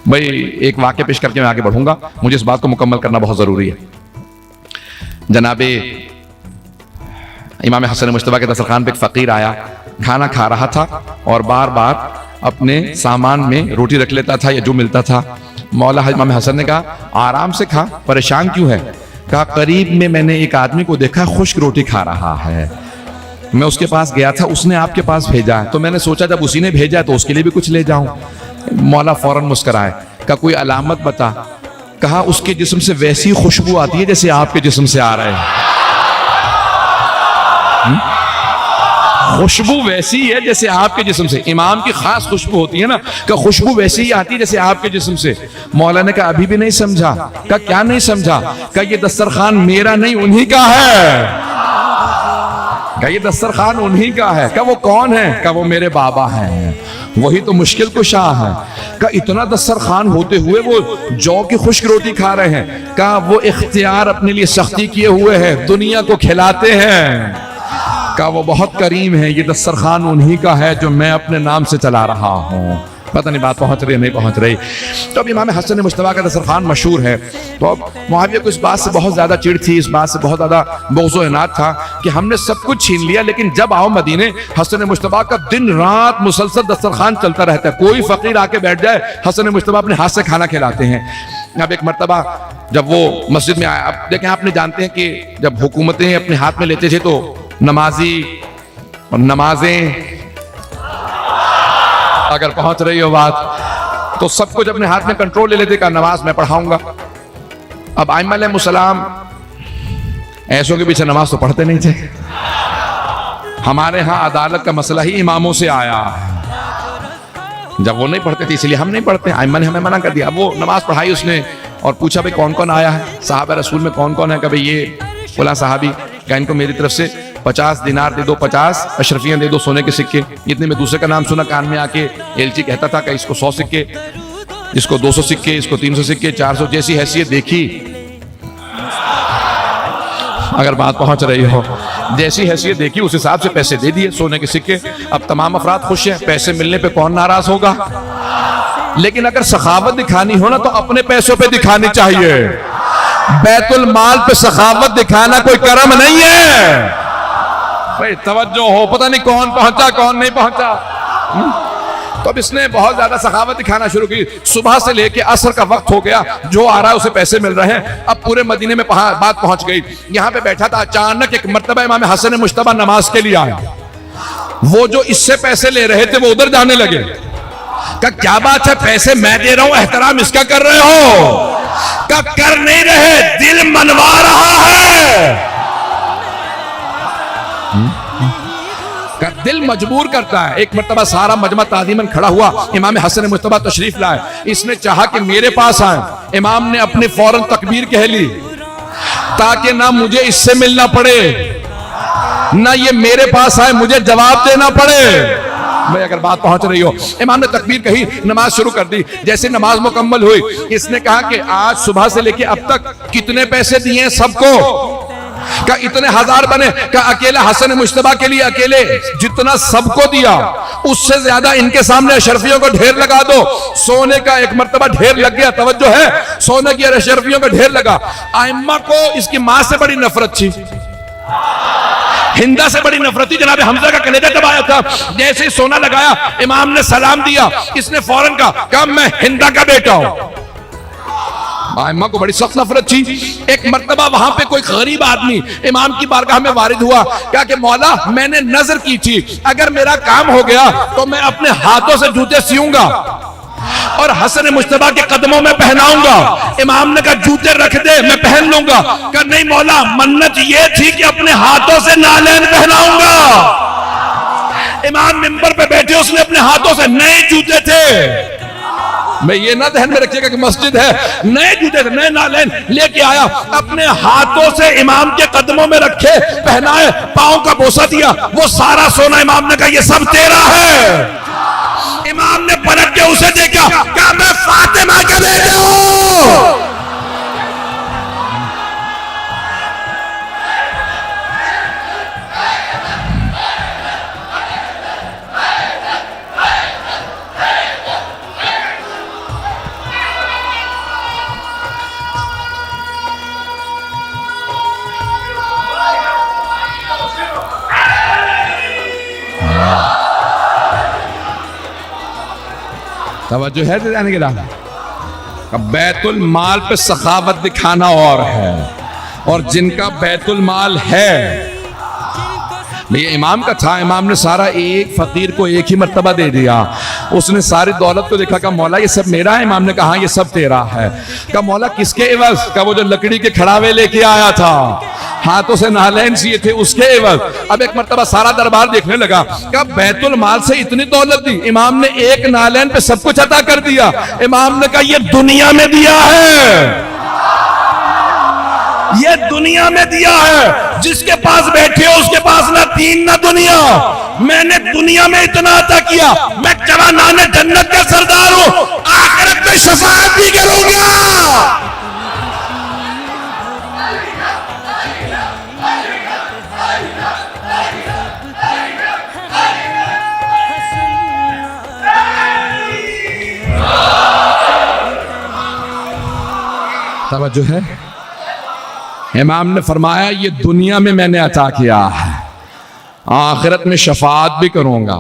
भाई एक वाक्य पेश करके मैं आगे बढ़ूंगा, मुझे इस बात को मुकम्मल करना बहुत जरूरी है। जनाबे इमाम हसन मुश्तबा के दस्तरखान पे एक फकीर आया, खाना खा रहा था और बार बार अपने सामान में रोटी रख लेता था या जो मिलता था। मौला इमाम हसन ने कहा आराम से खा, परेशान क्यों है? कहा करीब में मैंने एक आदमी को देखा खुश्क रोटी खा रहा है, मैं उसके पास गया था, उसने आपके पास भेजा है, तो मैंने सोचा जब उसी ने भेजा है तो उसके लिए भी कुछ ले जाऊं। मौला फौरन मुस्कुराए, कहा कोई अलामत बता। कहा उसके जिस्म से वैसी खुशबू आती है जैसे आपके जिस्म से आ रहे हैं। खुशबू वैसी है जैसे आपके जिस्म से, इमाम की खास खुशबू होती है ना, कि खुशबू वैसी ही आती है जैसे आपके जिस्म से। मौला ने कहा अभी भी नहीं समझा? कहा क्या नहीं समझा? कहा ये दस्तरखान मेरा नहीं उन्हीं का है। कहा ये दस्तरखान उन्हीं का है। कहा वो कौन है? कहा वो मेरे बाबा हैं, वही तो मुश्किल कुशा है। कहा इतना दस्तरखान होते हुए वो जौ की खुश्क रोटी खा रहे हैं। कहा वो इख्तियार अपने लिए सख्ती किए हुए हैं, दुनिया को खिलाते हैं। कहा वो बहुत करीम है, ये दस्तरखान उन्हीं का है जो मैं अपने नाम से चला रहा हूँ। पता नहीं बात पहुंच रही है नहीं पहुंच रही। तो अब इमाम हसन मुश्तबा का दस्तरखान मशहूर है, तो अब मुआविया को इस बात से बहुत ज्यादा चिढ़ थी, इस बात से बहुत ज्यादा बुग़्ज़ व इनाद था कि हमने सब कुछ छीन लिया, लेकिन जब आओ मदीने हसन मुश्तबा का दिन रात मुसलसल दस्तरखान चलता रहता है। कोई फकीर आके बैठ जाए, हसन मुश्तबा अपने हाथ से खाना खिलाते हैं। अब एक मर्तबा जब वो मस्जिद में आया, अब देखें आपने जानते हैं कि जब हुकूमतें अपने हाथ में लेते थे तो नमाजी और नमाजें, अगर पहुंच रही हो बात, तो सब कुछ अपने हाथ में कंट्रोल ले लेते, का नमाज मैं पढ़ाऊंगा। अब आइम्मा अलैहिमुस्सलाम ऐसों के पीछे नमाज तो पढ़ते नहीं थे। हमारे यहां अदालत का मसला ही इमामों से आया, जब वो नहीं पढ़ते थे इसलिए हम नहीं पढ़ते। आइम्मा ने हमें मना कर दिया। वो नमाज पढ़ाई उसने और पूछा भाई कौन कौन आया है, साहब रसूल में कौन कौन है? कभी ये बोला साहबी, क्या इनको मेरी तरफ से 50 दिनार दे दो, 50 अशरफियां दे दो सोने के सिक्के। इतने में दूसरे का नाम सुना कान में आके, एलची कहता था कि इसको 100 सिक्के, इसको 200 सिक्के, इसको 300 सिक्के, 400, जैसी हैसियत देखी, अगर बात पहुंच रही हो, जैसी हैसियत देखी उस हिसाब से पैसे दे दिए सोने के सिक्के। अब तमाम अफराद खुश हैं, पैसे मिलने पे कौन नाराज होगा? लेकिन अगर सखावत दिखानी हो ना तो अपने पैसों पे दिखानी चाहिए। बैतुल माल पे सखावत दिखाना कोई कर्म नहीं है। भाई तवज्जो हो, पता नहीं कौन पहुंचा कौन नहीं पहुंचा। तो अब इसने बहुत ज्यादा सखावत दिखाना शुरू की। सुबह से लेके असर का वक्त हो गया, जो आ रहा है उसे पैसे मिल रहे हैं। अब पूरे मदीने में बात पहुंच गई। यहां पे बैठा था, अचानक एक मर्तबा इमाम हसन मुश्तबा नमाज के लिए आया। वो जो इससे पैसे ले रहे थे वो उधर जाने लगे। का क्या बात है, पैसे मैं दे रहा हूं, एहतराम इसका कर रहे हो? का कर नहीं रहे, दिल मनवा रहा है। का दिल मजबूर करता है। एक मर्तबा सारा मजमा ताज़ीमन खड़ा हुआ, इमाम हसन मुश्तबा तशरीफ लाए। इसने चाहा कि मेरे पास आए, इमाम ने अपने फौरन तकबीर कह ली ताकि ना मुझे इससे मिलना पड़े ना ये मेरे पास आए मुझे जवाब देना पड़े। भाई अगर बात पहुंच रही हो, इमाम ने तकबीर कही, नमाज शुरू कर दी। जैसे नमाज मुकम्मल हुई, इसने कहा कि आज सुबह से लेके अब तक कितने पैसे दिए सबको? क्या इतने हजार बने? क्या अकेला हसन मुश्तबा के लिए अकेले जितना सबको दिया उससे ज्यादा इनके सामने अशरफियों को ढेर लगा दो। सोने का एक मर्तबा ढेर लग गया, तवज्जो है, सोने की अशरफियों का ढेर लगा। आइम्मा को इसकी मां से बड़ी नफरत थी, हिंदा से बड़ी नफरत थी। जनाब हमजा का कलेजा जब आया था, जैसे ही सोना लगाया, इमाम ने सलाम दिया, इसने फौरन कहा मैं हिंदा का बेटा हूं। इमाम को बड़ी सख्त नफरत थी। एक मर्तबा वहां पे कोई गरीब आदमी इमाम की बारगाह में वारिद हुआ, क्या कि मौला मैंने नजर की थी अगर मेरा काम हो गया तो मैं अपने हाथों से जूते सियूंगा और हसन मुश्तबा के कदमों में पहनाऊंगा। इमाम ने कहा जूते रख दे, मैं पहन लूंगा। कहा नहीं मौला, मन्नत ये थी कि अपने हाथों से नालैन पहनाऊंगा। इमाम मिंबर पे बैठे, उसने अपने हाथों से नए जूते थे, मैं ये ना ध्यान में रखिएगा कि मस्जिद है, नए जूते थे, नए नालैन लेके आया, अपने हाथों से इमाम के कदमों में रखे, पहनाए, पांव का बोसा दिया। वो सारा सोना इमाम ने कहा ये सब तेरा है। इमाम ने पलट के उसे देखा, क्या मैं फातिमा का बेटा हूं? तवज्जो है जाने के लिए। अब बैतुल माल पे सखावत दिखाना और है, और जिनका बैतुल माल है, भैया इमाम का था, इमाम ने सारा एक फकीर को एक ही मर्तबा दे दिया। उसने सारी दौलत को देखा, कहा मौला ये सब मेरा है। इमाम ने कहा ये सब तेरा है। कहा मौला किसके एवज? का वो जो लकड़ी के खड़ावे लेके आया था, हाथों से नालैन सिए थे, उसके एवज। अब एक मर्तबा सारा दरबार देखने लगा, कहा बैतुल माल से इतनी दौलत दी, इमाम ने एक नालैन पे सब कुछ अता कर दिया। इमाम ने कहा ये दुनिया में दिया है, ये दुनिया में दिया है। जिसके पास बैठे हो उसके पास ना दीन ना दुनिया। मैंने दुनिया में इतना अता किया, मैं जवानाने जन्नत का सरदार हूं, आखिरत में शफाअत भी करूंगा। तवज्जो है। इमाम ने फरमाया ये दुनिया में मैंने अता किया है, आखिरत में शफाअत भी करूंगा।